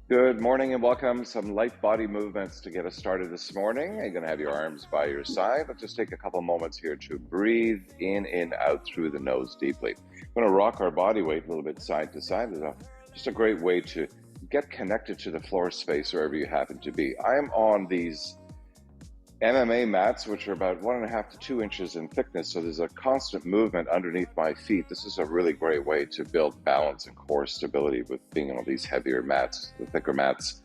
Good morning and welcome. Some light body movements to get us started this morning. You're going to have your arms by your side. Let's just take a couple moments here to breathe in and out through the nose deeply. We're going to rock our body weight a little bit side to side. Just a great way to get connected to the floor space wherever you happen to be. I'm on these MMA mats, which are about 1.5 to 2 inches in thickness, so there's a constant movement underneath my feet. This is a really great way to build balance and core stability with being on these heavier mats, the thicker mats.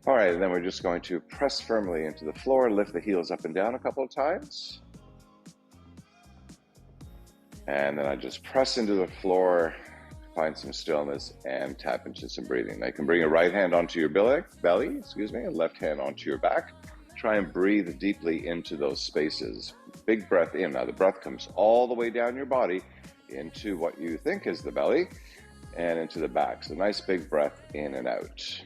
All right, and then we're just going to press firmly into the floor, lift the heels up and down a couple of times. And then I just press into the floor, find some stillness, and tap into some breathing. Now you can bring your right hand onto your belly, and left hand onto your back. Try and breathe deeply into those spaces. Big breath in. Now the breath comes all the way down your body into what you think is the belly and into the back. So nice big breath in and out.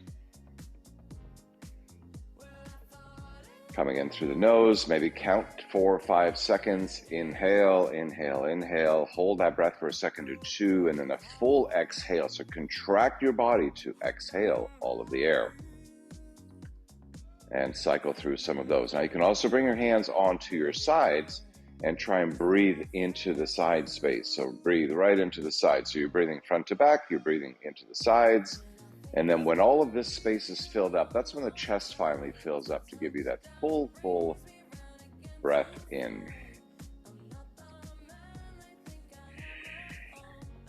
Coming in through the nose, maybe count 4 or 5 seconds. Inhale, inhale, inhale. Hold that breath for a second or two, and then a full exhale. So contract your body to exhale all of the air. And cycle through some of those. Now you can also bring your hands onto your sides and try and breathe into the side space. So breathe right into the side. So you're breathing front to back, you're breathing into the sides. And then when all of this space is filled up, that's when the chest finally fills up to give you that full breath in.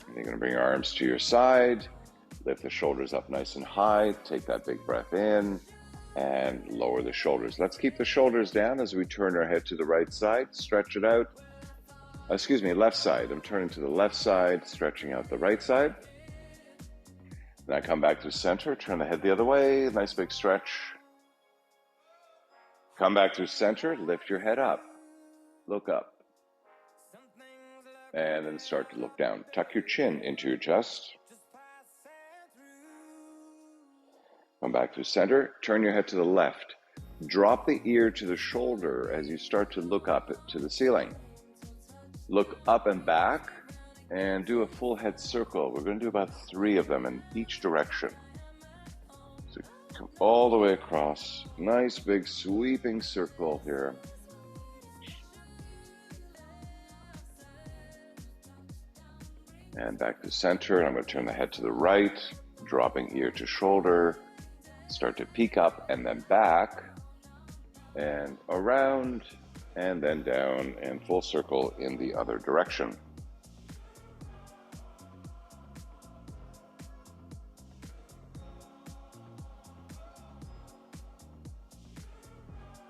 And you're gonna bring your arms to your side, lift the shoulders up nice and high, take that big breath in, and lower the shoulders. Let's keep the shoulders down as we turn our head to the right side, stretch it out. Left side. I'm turning to the left side, stretching out the right side. Then I come back to center, turn the head the other way, nice big stretch. Come back to center, lift your head up, look up. And then start to look down. Tuck your chin into your chest. Come back to center, turn your head to the left. Drop the ear to the shoulder as you start to look up to the ceiling. Look up and back and do a full head circle. We're going to do about 3 of them in each direction. So come all the way across. Nice big sweeping circle here. And back to center. I'm going to turn the head to the right, dropping ear to shoulder. Start to peek up and then back and around and then down and full circle in the other direction.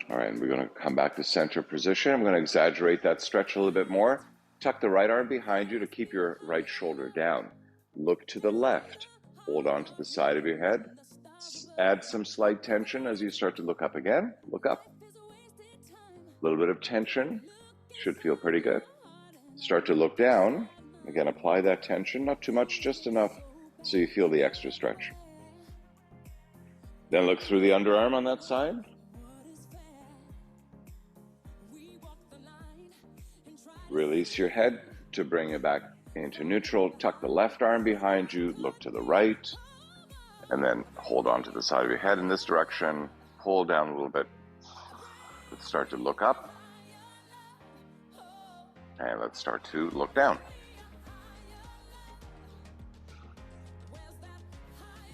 All right, and we're going to come back to center position. I'm going to exaggerate that stretch a little bit more. Tuck the right arm behind you to keep your right shoulder down. Look to the left. Hold on to the side of your head. Add some slight tension as you start to look up again. Look up. A little bit of tension. Should feel pretty good. Start to look down. Again, apply that tension. Not too much, just enough so you feel the extra stretch. Then look through the underarm on that side. Release your head to bring it back into neutral. Tuck the left arm behind you. Look to the right. And then hold on to the side of your head in this direction. Pull down a little bit. Let's start to look up. And let's start to look down.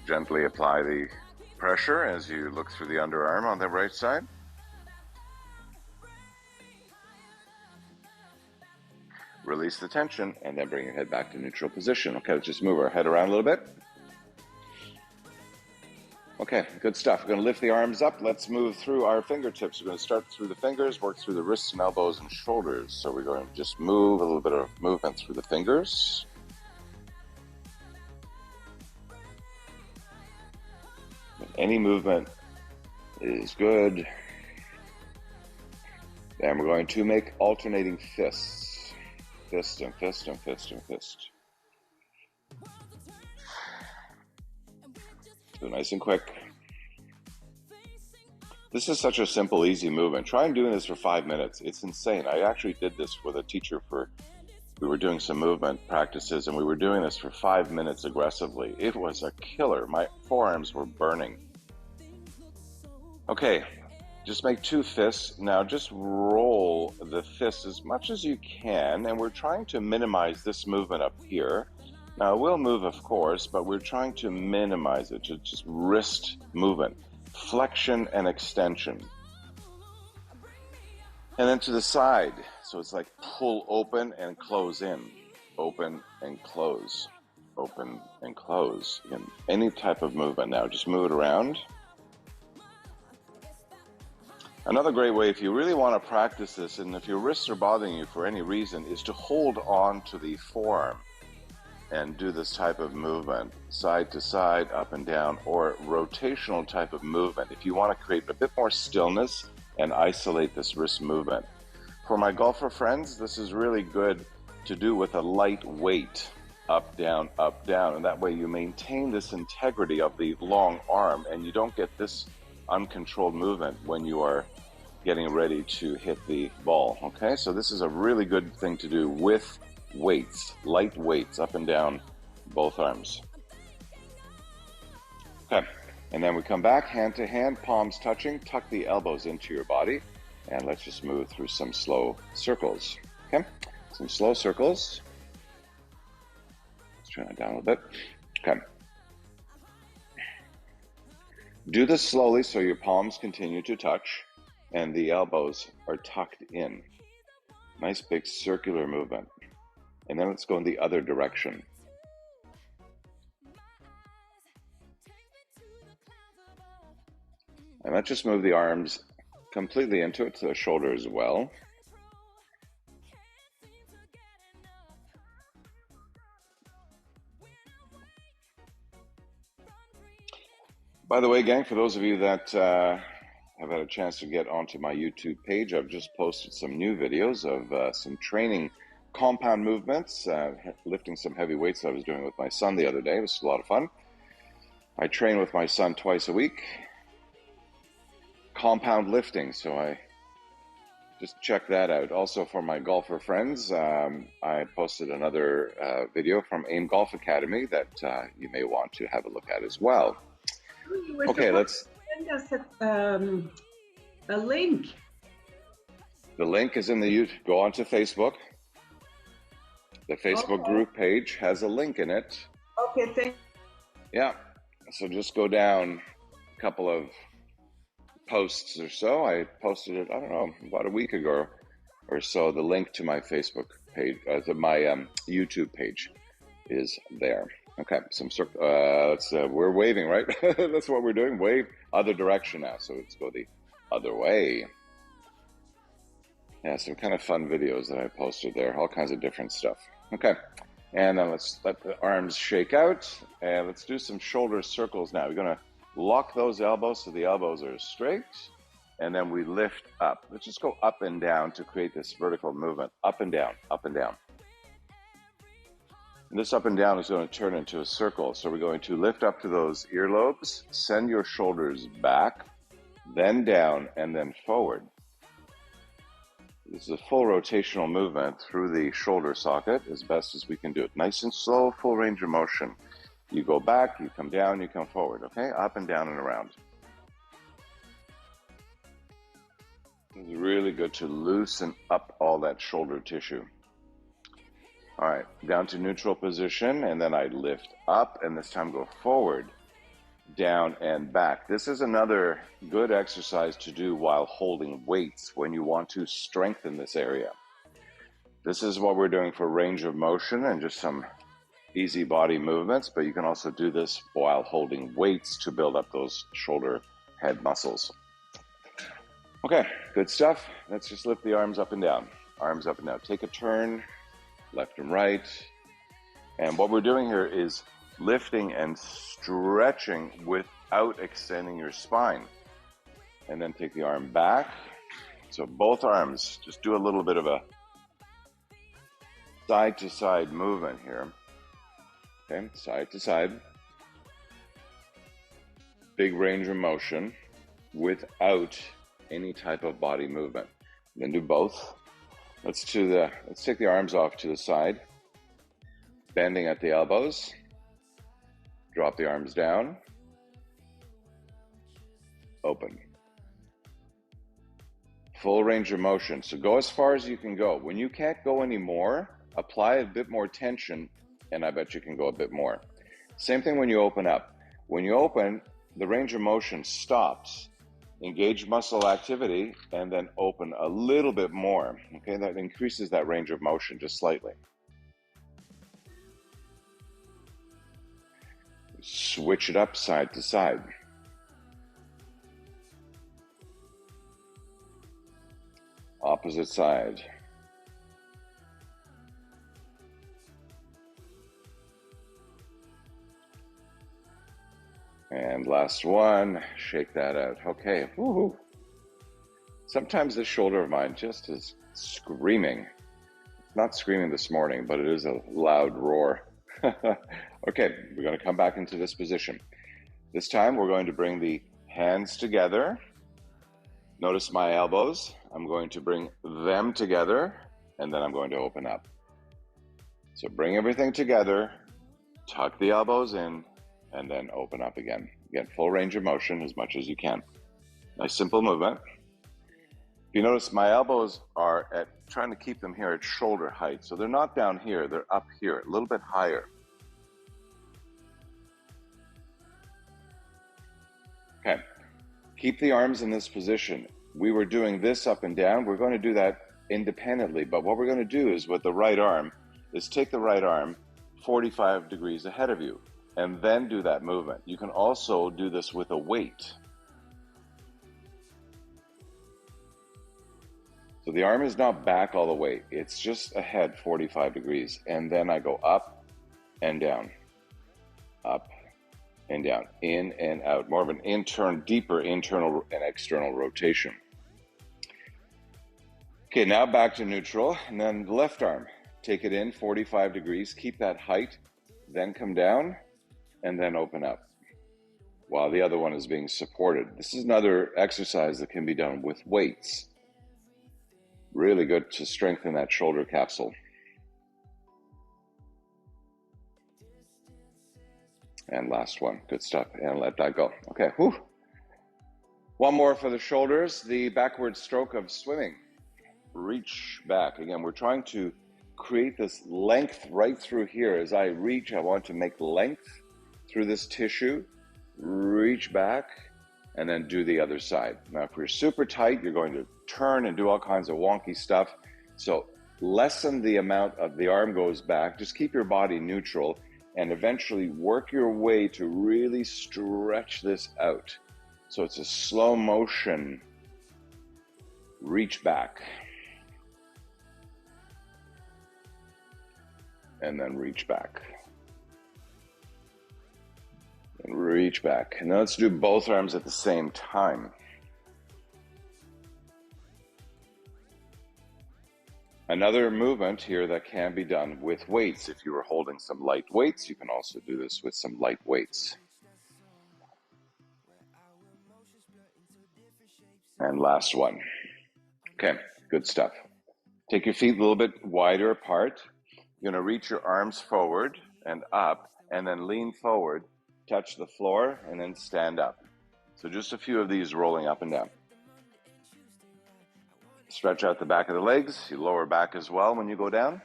Gently apply the pressure as you look through the underarm on the right side. Release the tension and then bring your head back to neutral position. Okay, let's just move our head around a little bit. Okay, good stuff. We're going to lift the arms up. Let's move through our fingertips. We're going to start through the fingers, work through the wrists and elbows and shoulders. So we're going to just move a little bit of movement through the fingers. Any movement is good. And we're going to make alternating fists. Fist and fist and fist and fist. So nice and quick. This is such a simple, easy movement. Try and doing this for 5 minutes. It's insane. I actually did this with a teacher we were doing some movement practices, and we were doing this for 5 minutes aggressively. It was a killer. My forearms were burning. Okay, just make 2 fists. Now just roll the fists as much as you can, and we're trying to minimize this movement up here. Now it will move, of course, but we're trying to minimize it, just wrist movement, flexion and extension. And then to the side, so it's like pull open and close in, open and close, open and close. Again, any type of movement now, just move it around. Another great way, if you really want to practice this, and if your wrists are bothering you for any reason, is to hold on to the forearm and do this type of movement, side to side, up and down, or rotational type of movement. If you want to create a bit more stillness and isolate this wrist movement. For my golfer friends, this is really good to do with a light weight, up, down, and that way you maintain this integrity of the long arm and you don't get this uncontrolled movement when you are getting ready to hit the ball, okay? So this is a really good thing to do with weights, light weights, up and down both arms. Okay. And then we come back, hand to hand, palms touching, tuck the elbows into your body, and let's just move through some slow circles, okay? Some slow circles. Let's turn it down a little bit, okay. Do this slowly so your palms continue to touch and the elbows are tucked in. Nice big circular movement. And then let's go in the other direction. And let's just move the arms completely into it, to the shoulder as well. By the way, gang, for those of you that have had a chance to get onto my YouTube page, I've just posted some new videos of some training compound movements, lifting some heavy weights I was doing with my son the other day. It was a lot of fun. I train with my son twice a week. Compound lifting, so I just check that out. Also for my golfer friends, I posted another video from AIM Golf Academy that you may want to have a look at as well. Okay, let's send us a link. The link is in the YouTube. Go onto Facebook. The Facebook group page has a link in it. Okay, thank you. Yeah, so just go down a couple of posts or so. I posted it, I don't know, about a week ago or so. The link to my Facebook page, to my YouTube page is there. Okay, we're waving, right? That's what we're doing, wave other direction now. So let's go the other way. Yeah, some kind of fun videos that I posted there, all kinds of different stuff. Okay, and then let's let the arms shake out, and let's do some shoulder circles now. We're gonna lock those elbows so the elbows are straight, and then we lift up. Let's just go up and down to create this vertical movement, up and down, up and down. And this up and down is going to turn into a circle. So we're going to lift up to those earlobes, send your shoulders back, then down, and then forward. This is a full rotational movement through the shoulder socket as best as we can do it. Nice and slow, full range of motion. You go back, you come down, you come forward, okay? Up and down and around. It's really good to loosen up all that shoulder tissue. All right, down to neutral position, and then I lift up, and this time go forward, down, and back. This is another good exercise to do while holding weights when you want to strengthen this area. This is what we're doing for range of motion and just some easy body movements, but you can also do this while holding weights to build up those shoulder head muscles. Okay, good stuff. Let's just lift the arms up and down. Arms up and down. Take a turn, left and right. And what we're doing here is lifting and stretching without extending your spine. And then take the arm back. So both arms, just do a little bit of a side to side movement here. Okay, side to side. Big range of motion without any type of body movement. Then do both. Let's take the arms off to the side, bending at the elbows. Drop the arms down. Open. Full range of motion. So go as far as you can go. When you can't go anymore, apply a bit more tension, and I bet you can go a bit more. Same thing when you open up. When you open, the range of motion stops. Engage muscle activity, and then open a little bit more. Okay, that increases that range of motion just slightly. Switch it up side to side. Opposite side. And last one, shake that out. Okay, woohoo. Sometimes this shoulder of mine just is screaming. Not screaming this morning, but it is a loud roar. Okay, we're going to come back into this position. This time we're going to bring the hands together. Notice my elbows. I'm going to bring them together, and then I'm going to open up. So bring everything together, tuck the elbows in, and then open up again. Get full range of motion as much as you can. Nice simple movement. If you notice, my elbows are trying to keep them here at shoulder height. So they're not down here, they're up here, a little bit higher. Okay, keep the arms in this position. We were doing this up and down. We're going to do that independently, but what we're going to do is with the right arm is take the right arm 45 degrees ahead of you and then do that movement. You can also do this with a weight. So the arm is not back all the way. It's just ahead 45 degrees. And then I go up and down, up and down, in and out. More of an deeper internal and external rotation. Okay, now back to neutral. And then the left arm, take it in 45 degrees, keep that height, then come down and then open up while the other one is being supported. This is another exercise that can be done with weights. Really good to strengthen that shoulder capsule. And last one, good stuff, and let that go. Okay, whew. One more for the shoulders, the backward stroke of swimming. Reach back. Again, we're trying to create this length right through here. As I reach, I want to make length through this tissue. Reach back, and then do the other side. Now, if you're super tight, you're going to turn and do all kinds of wonky stuff. So lessen the amount of the arm goes back. Just keep your body neutral and eventually work your way to really stretch this out. So it's a slow motion reach back. And then reach back. And reach back. And now let's do both arms at the same time. Another movement here that can be done with weights. If you were holding some light weights, you can also do this with some light weights. And last one. Okay, good stuff. Take your feet a little bit wider apart. You're going to reach your arms forward and up, and then lean forward, touch the floor, and then stand up. So just a few of these rolling up and down. Stretch out the back of the legs, your lower back as well when you go down.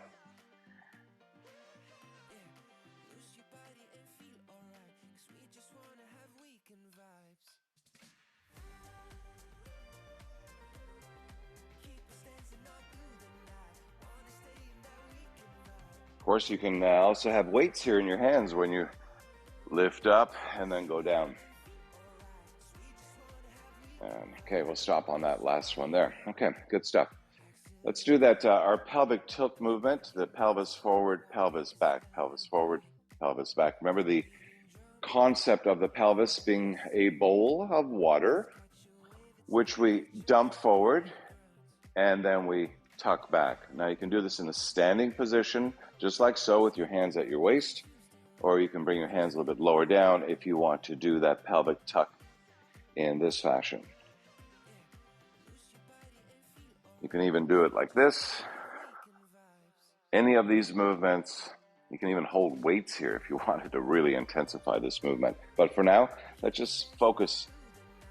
Of course, you can also have weights here in your hands when you lift up and then go down. Okay, we'll stop on that last one there. Okay, good stuff. Let's do that, our pelvic tilt movement, the pelvis forward, pelvis back, pelvis forward, pelvis back. Remember the concept of the pelvis being a bowl of water, which we dump forward and then we tuck back. Now you can do this in a standing position, just like so, with your hands at your waist, or you can bring your hands a little bit lower down if you want to do that pelvic tuck in this fashion. You can even do it like this, Any of these movements, you can even hold weights here if you wanted to really intensify this movement. But for now, let's just focus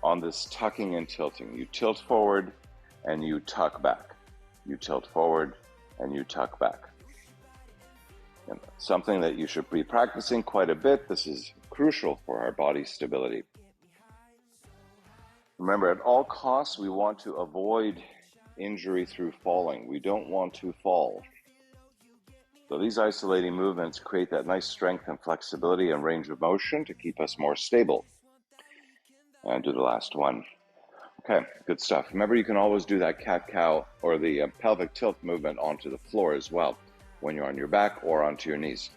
on this tucking and tilting. You tilt forward and you tuck back. You tilt forward and you tuck back. And something that you should be practicing quite a bit. This is crucial for our body stability. Remember, at all costs, we want to avoid injury through falling. We don't want to fall. So these isolating movements create that nice strength and flexibility and range of motion to keep us more stable. And do the last one. Okay, good stuff. Remember, you can always do that cat-cow or the pelvic tilt movement onto the floor as well when you're on your back or onto your knees.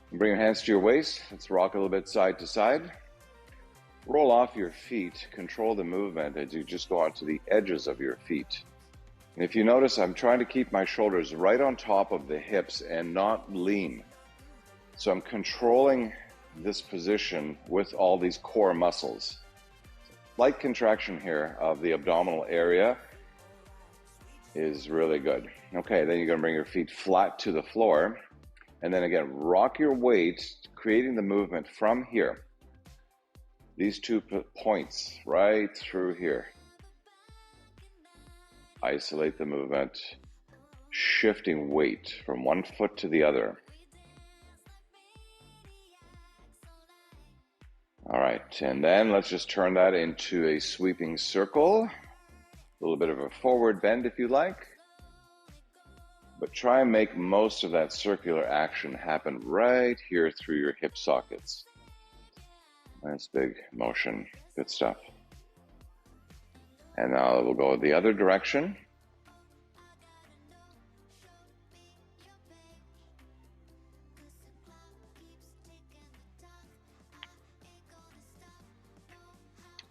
And bring your hands to your waist. Let's rock a little bit side to side. Roll off your feet. Control the movement as you just go onto the edges of your feet. And if you notice, I'm trying to keep my shoulders right on top of the hips and not lean. So I'm controlling this position with all these core muscles. Light contraction here of the abdominal area is really good. Okay, then you're going to bring your feet flat to the floor. And then again, rock your weight, creating the movement from here. These 2 points right through here. Isolate the movement, shifting weight from one foot to the other. All right, and then let's just turn that into a sweeping circle. A little bit of a forward bend if you like. But try and make most of that circular action happen right here through your hip sockets. Nice big motion, good stuff. And now we'll go the other direction.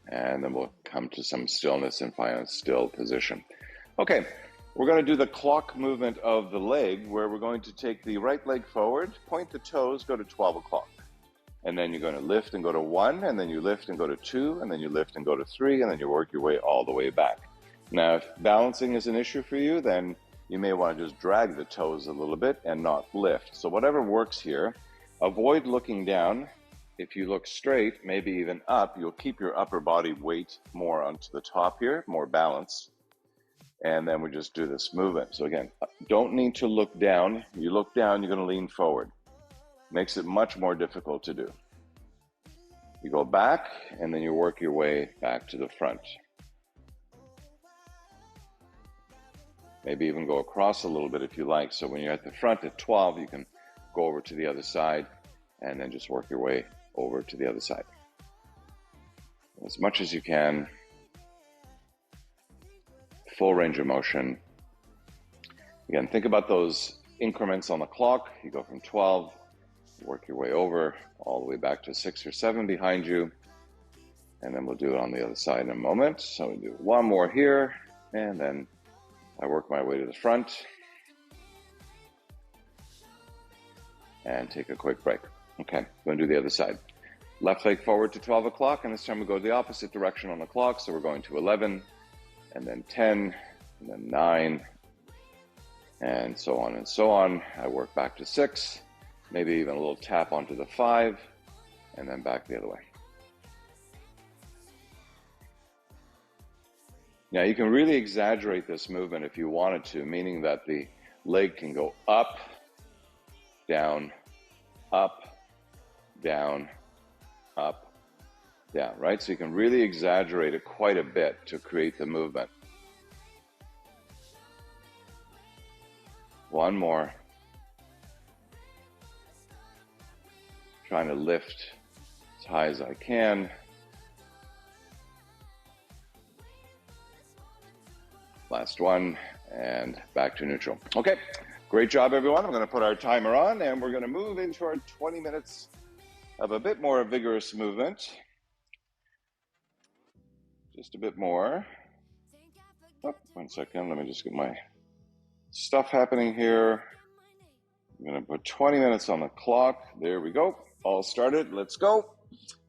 And then we'll come to some stillness and find a still position. Okay, we're going to do the clock movement of the leg, where we're going to take the right leg forward, point the toes, go to 12 o'clock. And then you're going to lift and go to 1, and then you lift and go to 2, and then you lift and go to 3, and then you work your way all the way back. Now, if balancing is an issue for you, then you may want to just drag the toes a little bit and not lift. So whatever works here, avoid looking down. If you look straight, maybe even up, you'll keep your upper body weight more onto the top here, more balance. And then we just do this movement. So again, don't need to look down. You look down, you're going to lean forward. Makes it much more difficult to do. You go back, and then you work your way back to the front. Maybe even go across a little bit if you like. So when you're at the front at 12, you can go over to the other side, and then just work your way over to the other side. As much as you can. Full range of motion. Again, think about those increments on the clock. You go from 12, work your way over, all the way back to 6 or 7 behind you. And then we'll do it on the other side in a moment. So we do one more here, and then I work my way to the front. And take a quick break. Okay, I'm going to do the other side. Left leg forward to 12 o'clock, and this time we go the opposite direction on the clock. So we're going to 11, and then 10, and then 9, and so on and so on. I work back to 6, maybe even a little tap onto the 5, and then back the other way. Now you can really exaggerate this movement if you wanted to, meaning that the leg can go up, down, up, down, up, down, right? So you can really exaggerate it quite a bit to create the movement. One more. Trying to lift as high as I can. Last one, and back to neutral. Okay, great job, everyone. I'm going to put our timer on, and we're going to move into our 20 minutes of a bit more vigorous movement. Just a bit more. Oh, 1 second. Let me just get my stuff happening here. I'm going to put 20 minutes on the clock. There we go. All started. Let's go.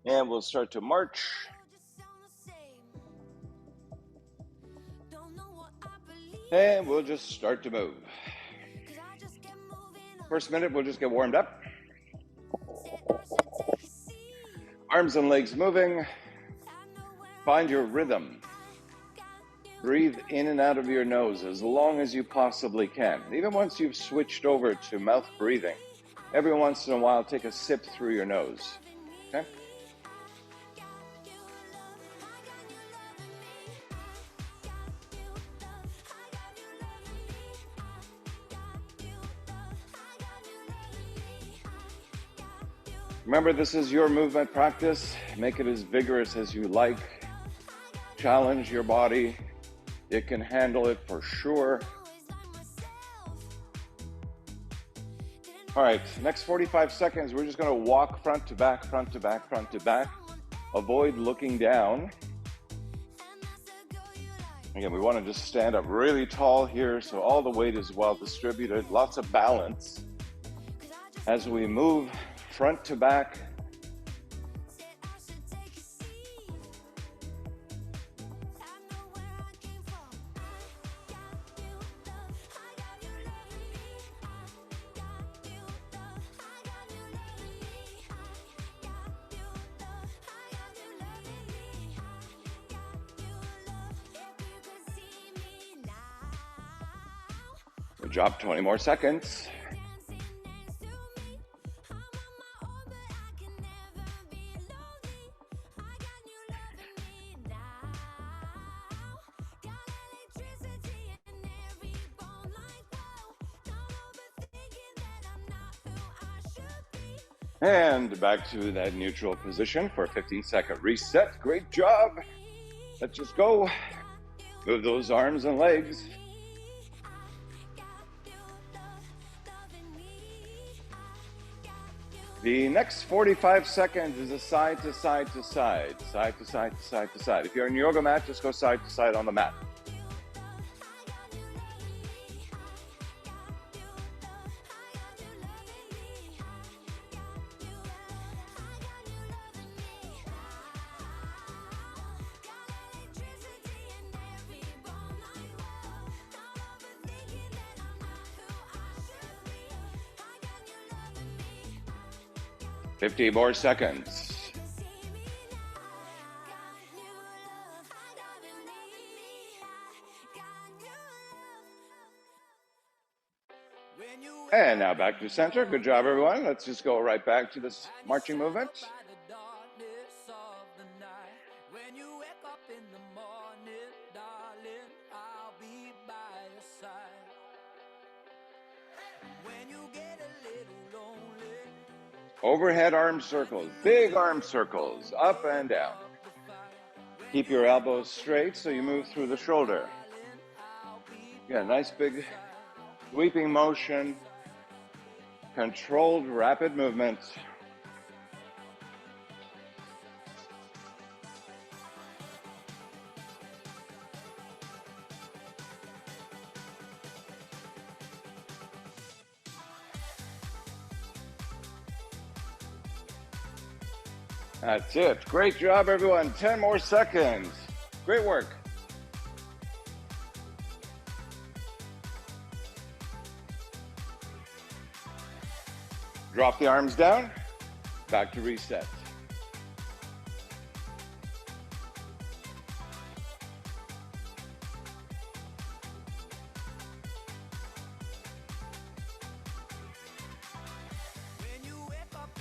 And we'll start to march. And we'll just start to move. First minute, we'll just get warmed up. Arms and legs moving. Find your rhythm. Breathe in and out of your nose as long as you possibly can. Even once you've switched over to mouth breathing, every once in a while, take a sip through your nose. Okay? Remember, this is your movement practice. Make it as vigorous as you like. Challenge your body. It can handle it for sure. All right, next 45 seconds, we're just going to walk front to back, front to back, front to back. Avoid looking down. Again, we want to just stand up really tall here so all the weight is well distributed. Lots of balance as we move front to back. Good job, 20 more seconds. And back to that neutral position for a 15-second reset. Great job. Let's just go. Move those arms and legs. The next 45 seconds is a side to side to side, side to side to side to side. If you're on your yoga mat, just go side to side on the mat. Fifty more seconds. And now back to center. Good job, everyone. Let's just go right back to this marching movement. Overhead arm circles, big arm circles, up and down. Keep your elbows straight so you move through the shoulder. Yeah, nice big sweeping motion, controlled rapid movement. That's it. Great job, everyone. 10 more seconds. Great work. Drop the arms down. Back to reset.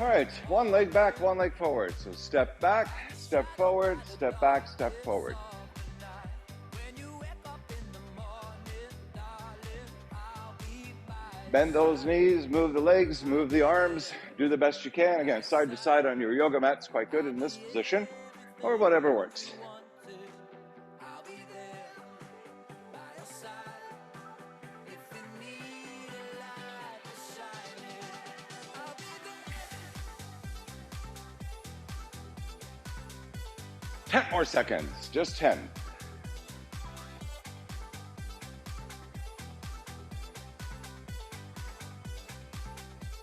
All right, one leg back, one leg forward. So step back, step forward, step back, step forward. Bend those knees, move the legs, move the arms, do the best you can. Again, side to side on your yoga mat is quite good in this position, or whatever works. Ten more seconds, just 10.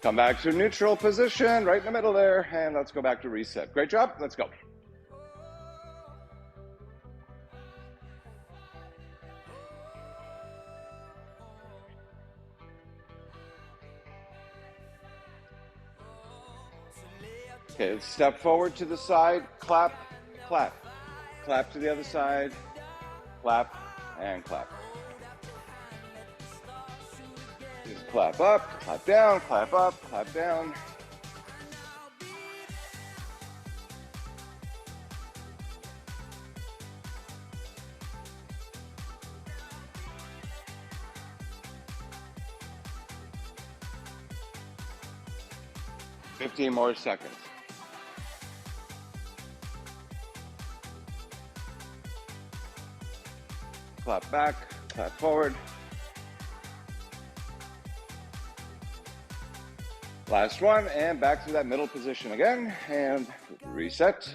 Come back to neutral position, right in the middle there, and let's go back to reset. Great job, let's go. Okay, let's step forward to the side, clap, clap. Clap to the other side, clap, and clap. Just clap up, clap down, clap up, clap down. Fifteen more seconds. Clap back, clap forward. Last one, and back to that middle position again, and reset.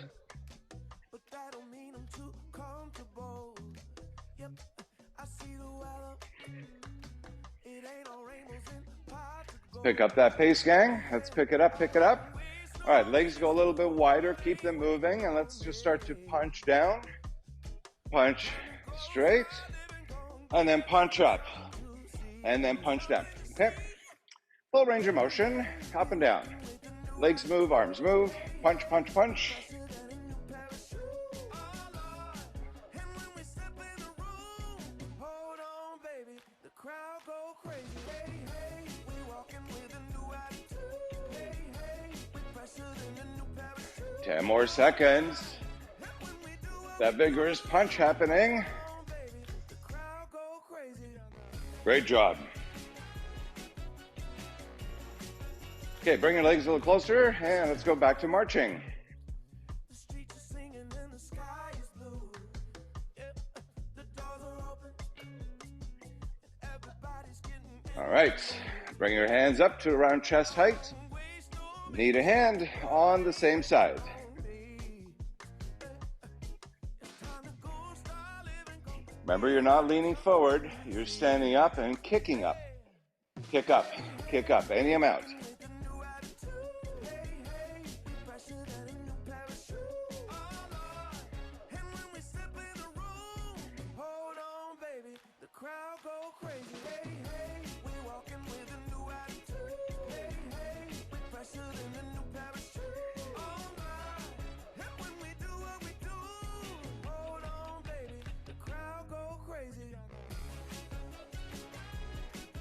Pick up that pace, gang. Let's pick it up, pick it up. All right, legs go a little bit wider, keep them moving, and let's just start to punch down. Punch straight, and then punch up, and then punch down, okay? Full range of motion, up and down. Legs move, arms move, punch, punch, punch. Ten more seconds. That vigorous punch happening. Great job. Okay, bring your legs a little closer, and let's go back to marching. All right, bring your hands up to around chest height. Knee to hand on the same side. Remember, you're not leaning forward, you're standing up and kicking up. Kick up, any amount.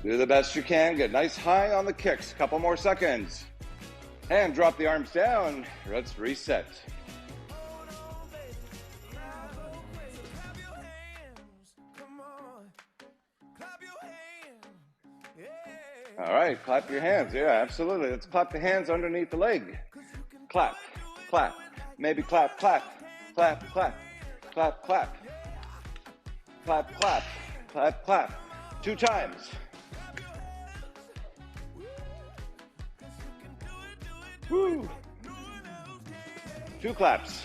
Do the best you can, get nice high on the kicks. Couple more seconds. And drop the arms down. Let's reset. All right, clap your hands. Yeah, absolutely. Let's clap the hands underneath the leg. Clap, clap. Maybe clap, clap, clap, clap, clap, clap. Clap, clap, clap, clap. 2 times. Woo! 2 claps.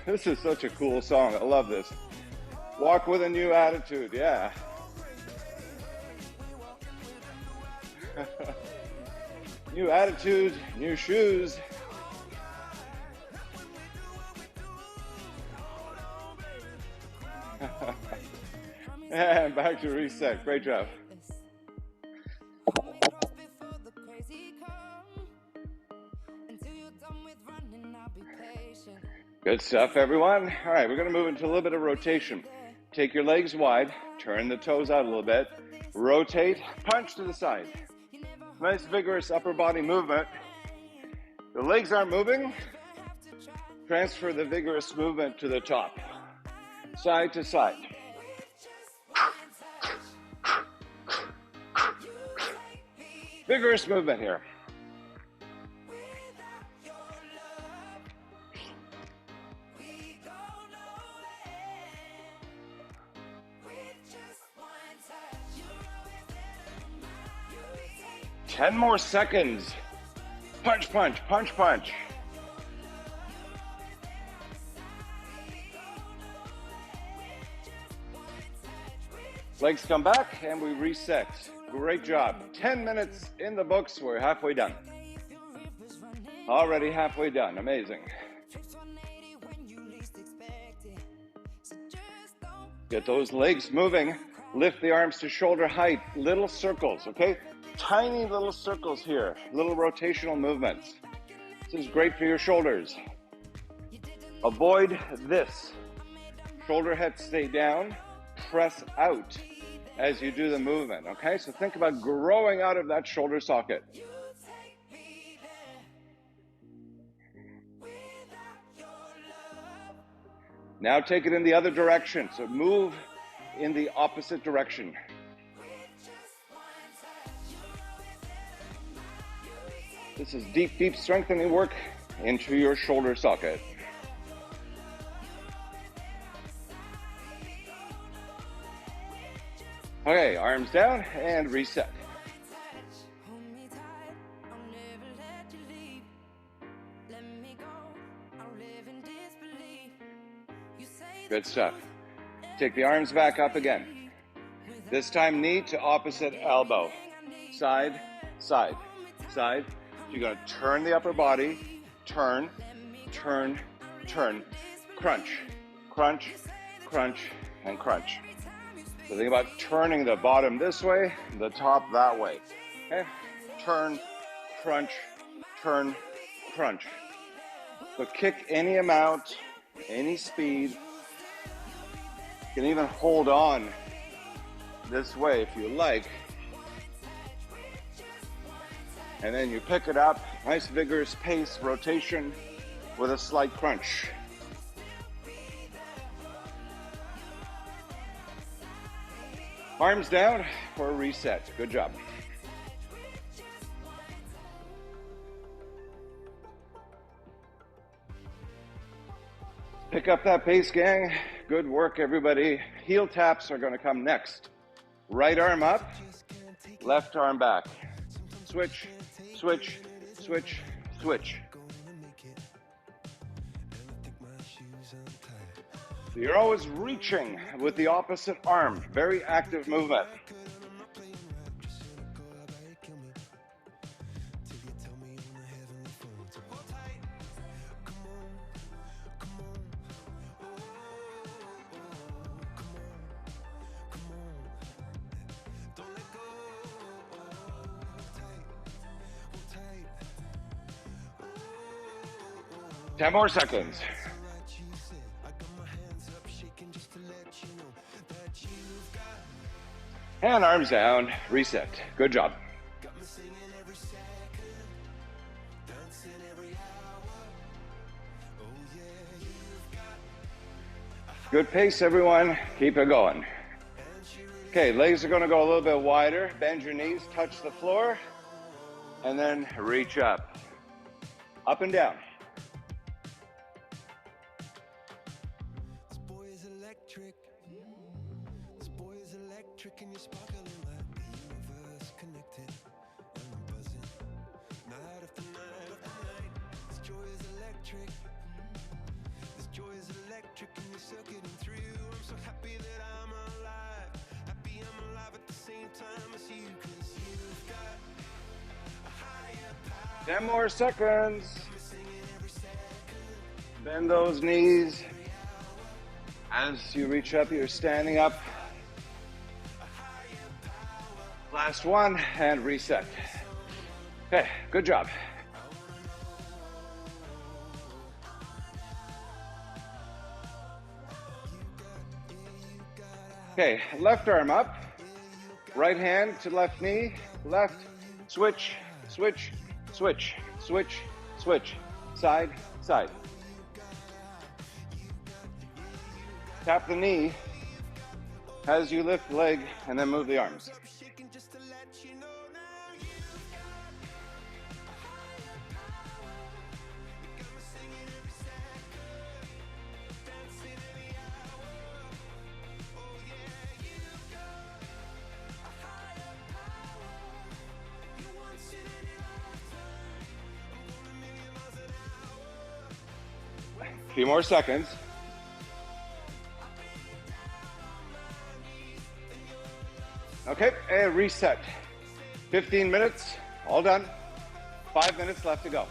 This is such a cool song. I love this. Walk with a new attitude. Yeah. New attitude, new shoes. And back to reset. Great job. Good stuff, everyone. All right, we're going to move into a little bit of rotation. Take your legs wide, turn the toes out a little bit, rotate, punch to the side. Nice vigorous upper body movement. The legs aren't moving. Transfer the vigorous movement to the top. Side to side. Vigorous movement here. Ten more seconds. Punch, punch, punch, punch. Legs come back and we reset. Great job. 10 minutes in the books. We're halfway done. Already halfway done. Amazing. Get those legs moving. Lift the arms to shoulder height, little circles, okay? Tiny little circles here, little rotational movements. This is great for your shoulders. Avoid this. Shoulder head stay down, press out as you do the movement, okay? So think about growing out of that shoulder socket. Now take it in the other direction, so move in the opposite direction. This is deep, deep strengthening work into your shoulder socket. Okay, arms down and reset. Good stuff. Take the arms back up again. This time knee to opposite elbow. Side, side, side. You're going to turn the upper body. Turn, turn, turn. Crunch, crunch, crunch, and crunch. So think about turning the bottom this way, the top that way. Okay? Turn, crunch, turn, crunch. So kick any amount, any speed. You can even hold on this way if you like. And then you pick it up, nice vigorous pace, rotation with a slight crunch. Arms down for a reset. Good job. Pick up that pace, gang. Good work, everybody. Heel taps are going to come next. Right arm up, left arm back. Switch, switch, switch, switch. So you're always reaching with the opposite arm. Very active movement. Ten more seconds. And arms down, reset. Good job. Good pace, everyone. Keep it going. Okay, legs are going to go a little bit wider. Bend your knees, touch the floor, and then reach up. Up and down. This boy is electric. This boy is electric, and you're sparkling like the universe connected. And I'm buzzing. Night after night after night. This joy is electric. This joy is electric, and you're circuiting through. I'm so happy that I'm alive. Happy I'm alive at the same time as you, 'cause you've got a higher power. 10 more seconds. Bend those knees. As you reach up, you're standing up. Last one, and reset. Okay, good job. Okay, left arm up. Right hand to left knee. Left, switch, switch, switch, switch, switch. Side, side. Tap the knee as you lift the leg and then move the arms. A few more seconds. Okay, and reset. 15 minutes, all done. 5 minutes left to go.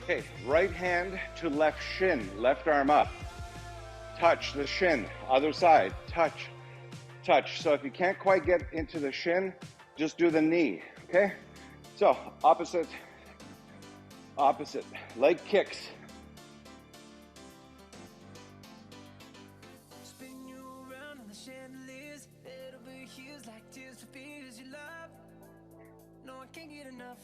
Okay, right hand to left shin, left arm up. Touch the shin, other side, touch, touch. So if you can't quite get into the shin, just do the knee, okay? So opposite, opposite, leg kicks. Spin you around on the chandeliers, head over heels like tears for fears you love. No, I can't get enough.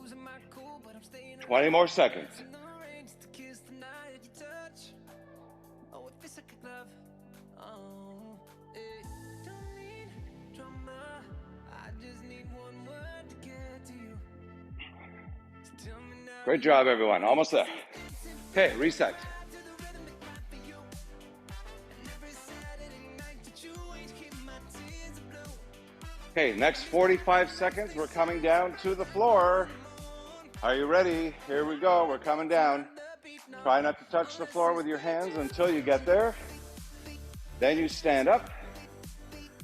Losing my cool, but I'm staying 20 more seconds. in the rain just to kiss the night you touch. Oh, it feels like a glove. Oh, it don't need drama. I just need one word to get to you. So tell me now. Great job, everyone. Almost there. Okay, reset. To the rhythm that clap for you. And every Saturday night that you ain't keep my tears blue. Okay, next 45 seconds, we're coming down to the floor. Are you ready? Here we go, we're coming down. Try not to touch the floor with your hands until you get there. Then you stand up,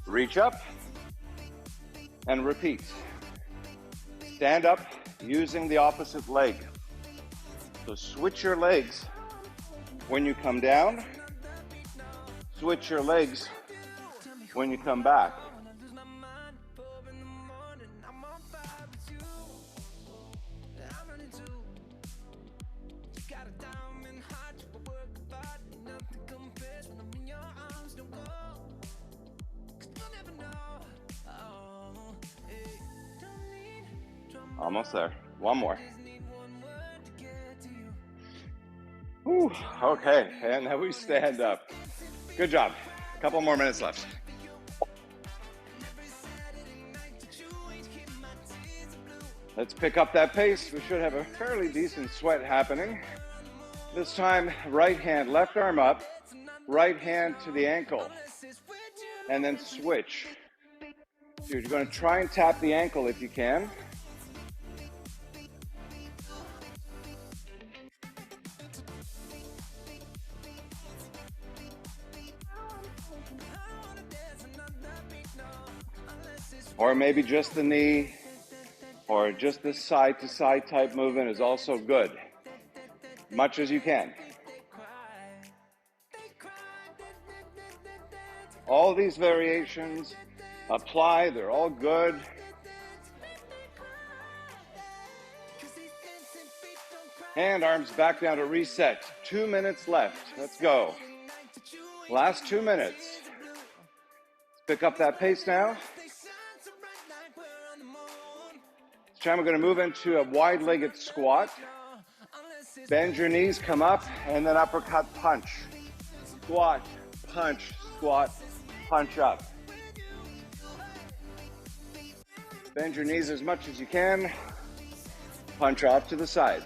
reach up, and repeat. Stand up using the opposite leg. So switch your legs when you come down. Switch your legs when you come back. Almost there. One more. Whew, okay, and then we stand up. Good job. A couple more minutes left. Let's pick up that pace. We should have a fairly decent sweat happening. This time, right hand, left arm up, right hand to the ankle, and then switch. So you're going to try and tap the ankle if you can. Or maybe just the knee, or just the side-to-side type movement is also good. Much as you can. All these variations apply, they're all good. And arms back down to reset. 2 minutes left. Let's go. Last 2 minutes. Let's pick up that pace now. This time we're going to move into a wide-legged squat. Bend your knees, come up, and then uppercut punch. Squat, punch, squat, punch up. Bend your knees as much as you can. Punch off to the side.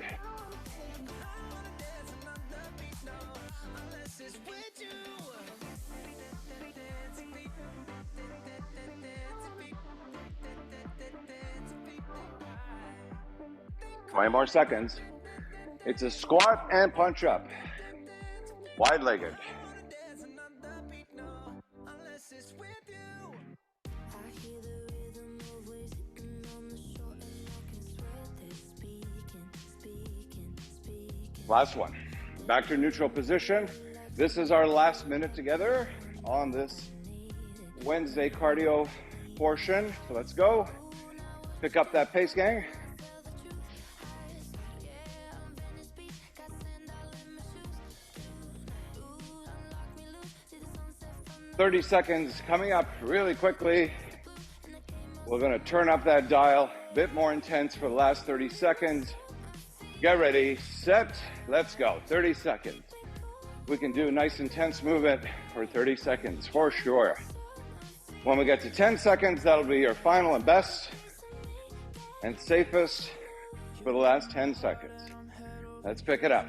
Twenty more seconds. It's a squat and punch up. Wide-legged. Last one. Back to neutral position. This is our last minute together on this Wednesday cardio portion. So let's go. Pick up that pace, gang. 30 seconds coming up really quickly. We're going to turn up that dial, a bit more intense for the last 30 seconds. Get ready, set, let's go. 30 seconds. We can do a nice intense movement for 30 seconds for sure. When we get to 10 seconds, that'll be your final and best and safest for the last 10 seconds. Let's pick it up.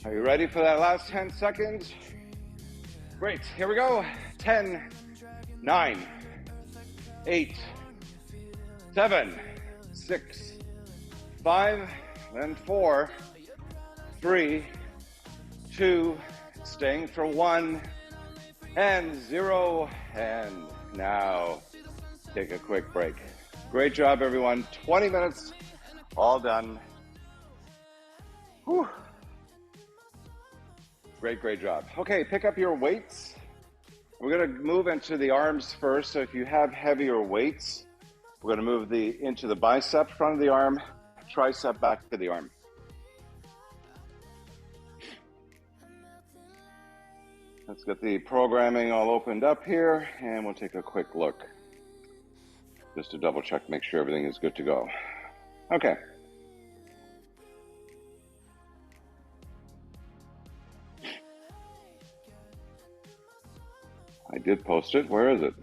Are you ready for that last 10 seconds? Great, here we go. 10, 9, 8, 7, 6, 5, and 4, 3, 2, staying for 1, and 0, and now take a quick break. Great job, everyone. 20 minutes All done. Whew. Great job. Okay, pick up your weights. We're going to move into the arms first. So if you have heavier weights, we're going to move into the bicep, front of the arm, tricep, back to the arm. Let's get the programming all opened up here, and we'll take a quick look just to double check, make sure everything is good to go. Okay. I did post it. Where is it?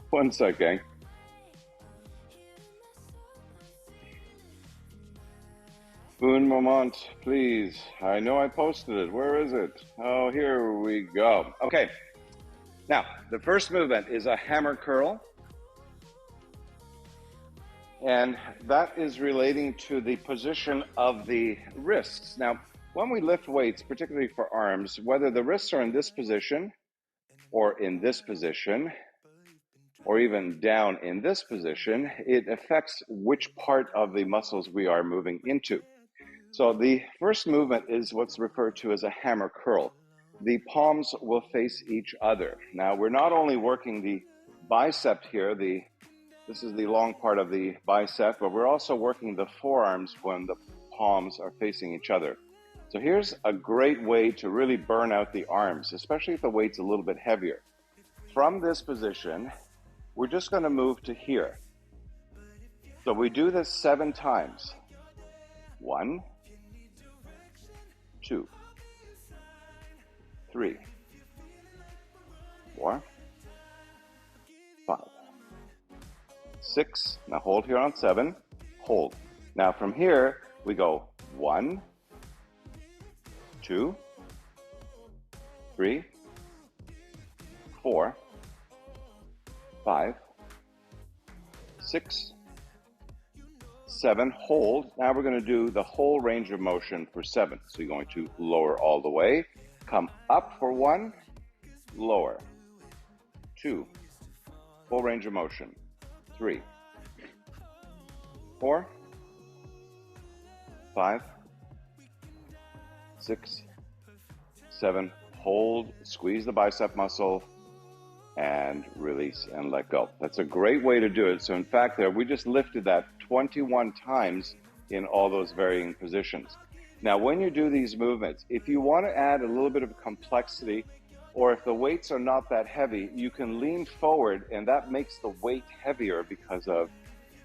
1 sec, gang. Un moment, please. I know I posted it. Where is it? Oh, here we go. Okay. Now, the first movement is a hammer curl. And that is relating to the position of the wrists. Now, when we lift weights, particularly for arms, whether the wrists are in this position or in this position, or even down in this position, it affects which part of the muscles we are moving into. So the first movement is what's referred to as a hammer curl. The palms will face each other. Now, we're not only working the bicep here, this is the long part of the bicep, but we're also working the forearms when the palms are facing each other. So here's a great way to really burn out the arms, especially if the weight's a little bit heavier. From this position, we're just going to move to here. So we do this 7 times. 1, 2, 3, 4, 5, 6. Now hold here on 7. Hold. Now from here, we go 1, 2, 3, 4, 5, 6, 7, hold. Now we're going to do the whole range of motion for 7. So you're going to lower all the way, come up for 1, lower, 2, full range of motion, 3, 4, 5, 6, 7, hold, squeeze the bicep muscle, and release and let go. That's a great way to do it. So in fact, we just lifted that 21 times in all those varying positions. Now, when you do these movements, if you want to add a little bit of complexity, or if the weights are not that heavy, you can lean forward, and that makes the weight heavier because of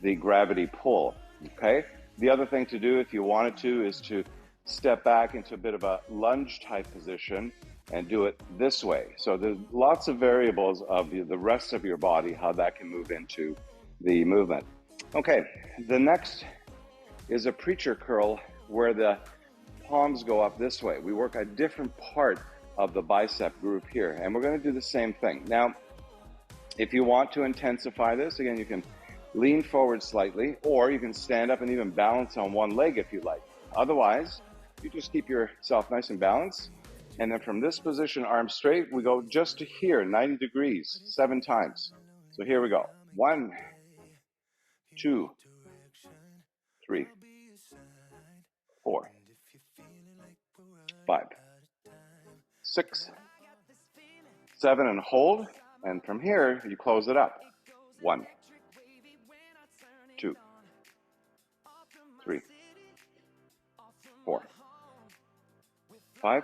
the gravity pull, okay? The other thing to do, if you wanted to, is to step back into a bit of a lunge type position and do it this way. So there's lots of variables of the rest of your body, how that can move into the movement. Okay, the next is a preacher curl where the palms go up this way. We work a different part of the bicep group here, and we're going to do the same thing. Now, if you want to intensify this, again, you can lean forward slightly, or you can stand up and even balance on one leg if you like. Otherwise, you just keep yourself nice and balanced. And then from this position, arms straight, we go just to here, 90 degrees, 7 times. So here we go. 1, 2, 3, 4, 5, 6, 7, and hold. And from here, you close it up. 1, 2, 3, 4, 5,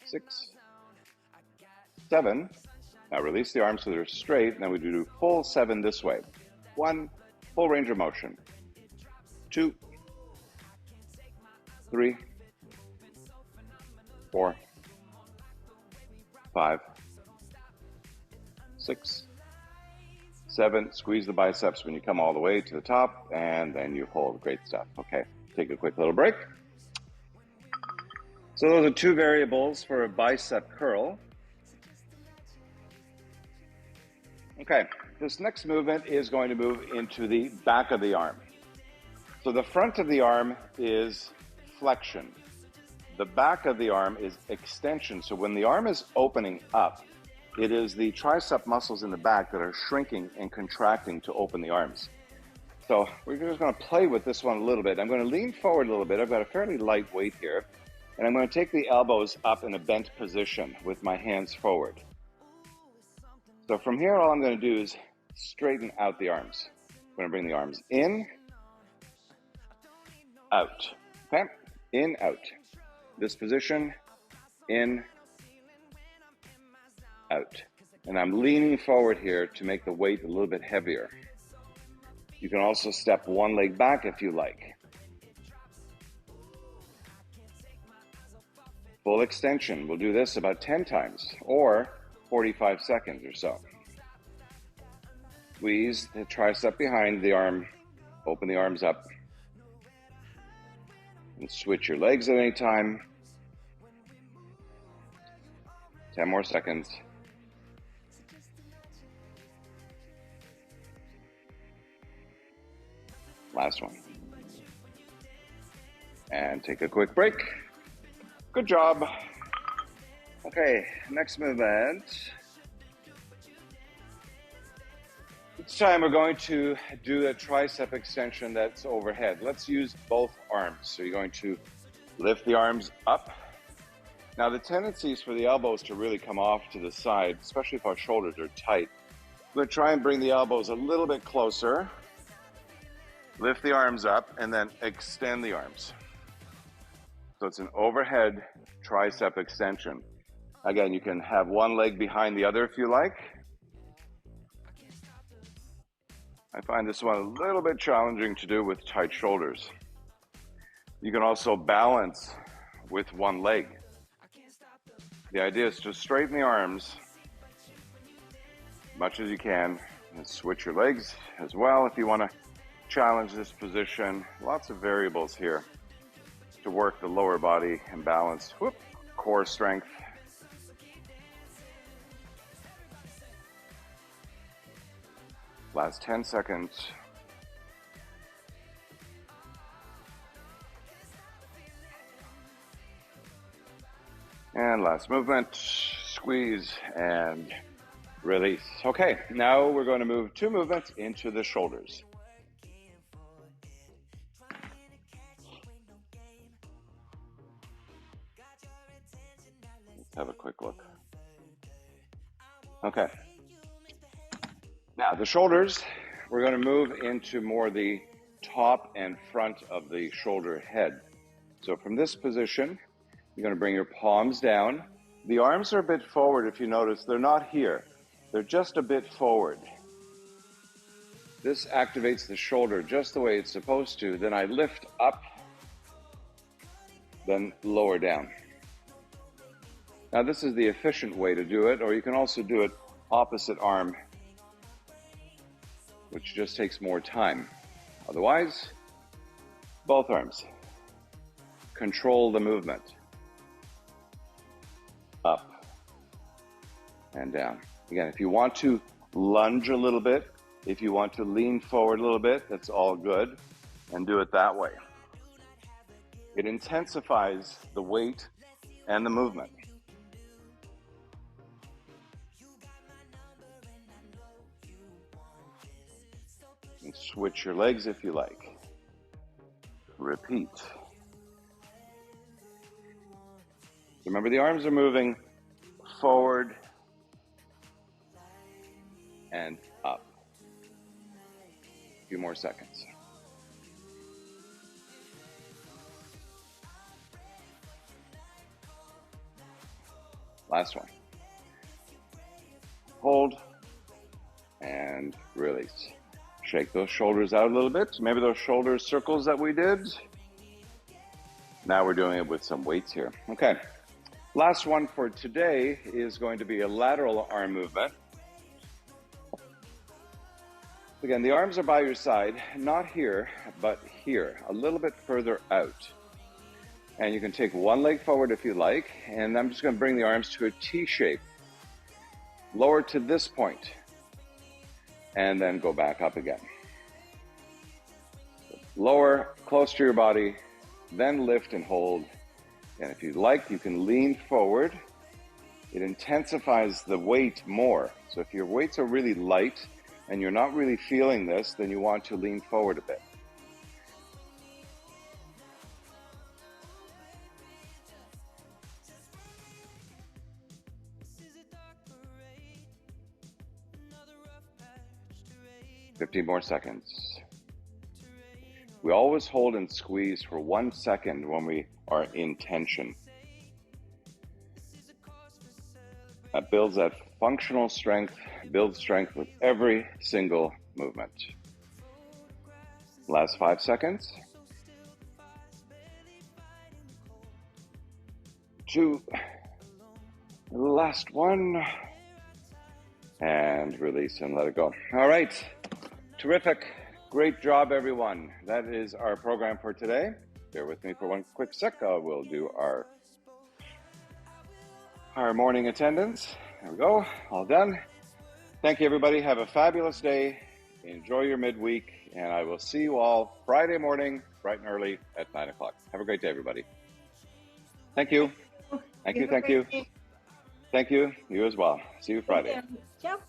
6, 7. Now release the arms so they're straight. Now we do full 7 this way. 1, full range of motion. 2, 3, 4, 5, 6, 7. Squeeze the biceps when you come all the way to the top, and then you hold. Great stuff. Okay, take a quick little break. So those are 2 variables for a bicep curl. Okay, this next movement is going to move into the back of the arm. So the front of the arm is flexion. The back of the arm is extension. So when the arm is opening up, it is the tricep muscles in the back that are shrinking and contracting to open the arms. So we're just going to play with this one a little bit. I'm going to lean forward a little bit. I've got a fairly light weight here. And I'm going to take the elbows up in a bent position with my hands forward. So from here, all I'm going to do is straighten out the arms. I'm going to bring the arms in, out. Okay? In, out. This position, in, out. And I'm leaning forward here to make the weight a little bit heavier. You can also step one leg back if you like. Full extension. We'll do this about 10 times or 45 seconds or so. Squeeze the tricep behind the arm. Open the arms up. And switch your legs at any time. 10 more seconds. Last one. And take a quick break. Good job. Okay, next movement. This time we're going to do a tricep extension that's overhead. Let's use both arms. So you're going to lift the arms up. Now the tendency is for the elbows to really come off to the side, especially if our shoulders are tight. I'm going to try and bring the elbows a little bit closer. Lift the arms up and then extend the arms. So it's an overhead tricep extension. Again, you can have one leg behind the other if you like. I find this one a little bit challenging to do with tight shoulders. You can also balance with one leg. The idea is to straighten the arms as much as you can and switch your legs as well if you want to challenge this position. Lots of variables here to work the lower body and balance. Whoop, core strength. Last 10 seconds. And last movement, squeeze and release. Okay, now we're going to move 2 movements into the shoulders. Let's have a quick look. Okay. Now the shoulders, we're going to move into more the top and front of the shoulder head. So from this position, you're going to bring your palms down. The arms are a bit forward if you notice. They're not here. They're just a bit forward. This activates the shoulder just the way it's supposed to. Then I lift up, then lower down. Now this is the efficient way to do it, or you can also do it opposite arm, which just takes more time. Otherwise, both arms. Control the movement. Up and down. Again, if you want to lunge a little bit, if you want to lean forward a little bit, that's all good, and do it that way. It intensifies the weight and the movement. And switch your legs if you like. Repeat. Remember, the arms are moving forward and up. A few more seconds. Last one. Hold and release. Shake those shoulders out a little bit. Maybe those shoulder circles that we did. Now we're doing it with some weights here. Okay. Last one for today is going to be a lateral arm movement. Again, the arms are by your side, not here, but here, a little bit further out. And you can take one leg forward if you like, and I'm just going to bring the arms to a T shape. Lower to this point, and then go back up again. Lower, close to your body, then lift and hold. And if you'd like, you can lean forward it intensifies the weight more. So if your weights are really light and you're not really feeling this, then you want to lean forward a bit. This is a dark parade, another rough patch to rain 15 more seconds. We always hold and squeeze for 1 second when we are in tension. That builds that functional strength, builds strength with every single movement. Last 5 seconds. 2, last one, and release and let it go. All right, terrific. Great job, everyone. That is our program for today. Bear with me for one quick sec. We'll do our morning attendance. There we go. All done. Thank you, everybody. Have a fabulous day. Enjoy your midweek. And I will see you all Friday morning, bright and early at 9 o'clock. Have a great day, everybody. Thank you. Thank you. Thank you. Thank you. You as well. See you Friday. Ciao.